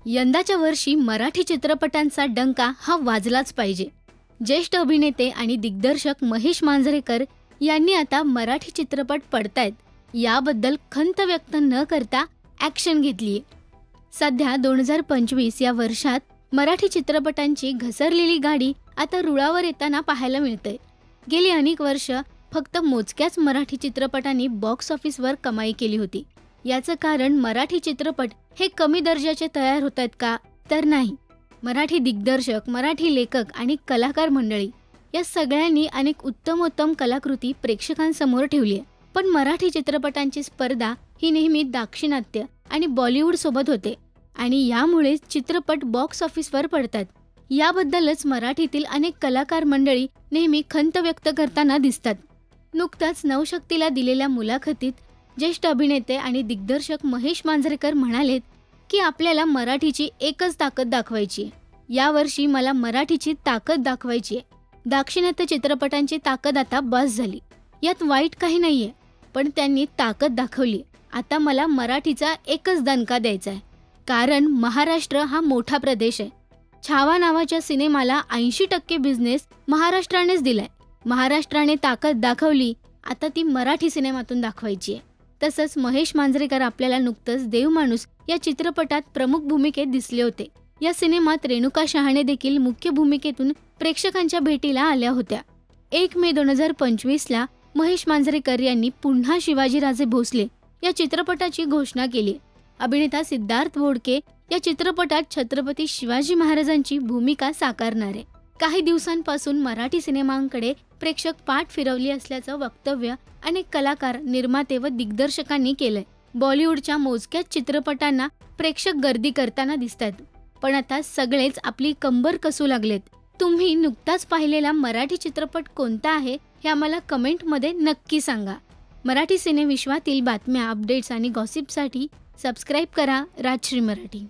यंदाच्या वर्षी मराठी चित्रपटांचा डंका हा वाजलाच पाहिजे. ज्येष्ठ अभिनेते आणि दिग्दर्शक महेश मांजरेकर यांनी आता मराठी चित्रपट पडतायत याबद्दल खंत व्यक्त न करता ॲक्शन घेतलीये. सध्या 2025 या वर्षात मराठी चित्रपटांची घसरलेली गाडी आता रुळावर येताना पाहायला मिळते. गेली अनेक वर्ष फक्त मोजक्याच मराठी चित्रपटांनी बॉक्स ऑफिसवर कमाई केली होती. याचं कारण मराठी चित्रपट हे कमी दर्जाचे तयार होत आहेत का? तर नाही. मराठी दिग्दर्शक, मराठी लेखक आणि कलाकार मंडळी या सगळ्यांनी अनेक उत्तमोत्तम कलाकृती प्रेक्षकांसमोर ठेवली आहे. पण मराठी चित्रपटांची स्पर्धा ही नेहमी दाक्षिणात्य आणि बॉलिवूड सोबत होते आणि यामुळे चित्रपट बॉक्स ऑफिसवर पडतात. याबद्दलच मराठीतील अनेक कलाकार मंडळी नेहमी खंत व्यक्त करताना दिसतात. नुकताच नवशक्तीला दिलेल्या मुलाखतीत ज्येष्ठ अभिनेते आणि दिग्दर्शक महेश मांजरेकर म्हणालेत की आपल्याला मराठीची एकच ताकद दाखवायची आहे. यावर्षी मला मराठीची ताकद दाखवायची आहे. दाक्षिणात्य चित्रपटांची ताकद आता बस झाली. यात वाईट काही नाहीये, पण त्यांनी ताकद दाखवली. आता मला मराठीचा एकच दणका द्यायचा आहे, कारण महाराष्ट्र हा मोठा प्रदेश आहे. छावा नावाच्या सिनेमाला 80% बिझनेस महाराष्ट्रानेच दिलाय. महाराष्ट्राने ताकद दाखवली, आता ती मराठी सिनेमातून दाखवायची आहे. तसंच महेश मांजरेकर आपल्याला नुकतंच देवमाणूस या चित्रपटात प्रमुख भूमिकेत दिसले होते. या सिनेमात रेणुका शहाणे देखील मुख्य भूमिकेतून प्रेक्षकांच्या भेटीला आल्या होत्या. 1 मे 2025ला महेश मांजरेकर यांनी पुन्हा शिवाजीराजे भोसले या चित्रपटाची घोषणा केली. अभिनेता सिद्धार्थ बोडके या चित्रपटात छत्रपती शिवाजी महाराजांची भूमिका साकारणार आहे. काही दिवसांपासून मराठी सिनेमांकडे प्रेक्षक पाठ फिरवली असल्याचं वक्तव्य अनेक कलाकार, निर्माते व दिग्दर्शकांनी केलंय. बॉलिवूडच्या मोजक्याच चित्रपटांना प्रेक्षक गर्दी करताना दिसतात, पण आता सगळेच आपली कंबर कसू लागलेत. तुम्ही नुकताच पाहिलेला मराठी चित्रपट कोणता आहे हे आम्हाला कमेंटमध्ये नक्की सांगा. मराठी सिनेविश्वातील बातम्या, अपडेट्स आणि गॉसिपसाठी सबस्क्राईब करा राजश्री मराठी.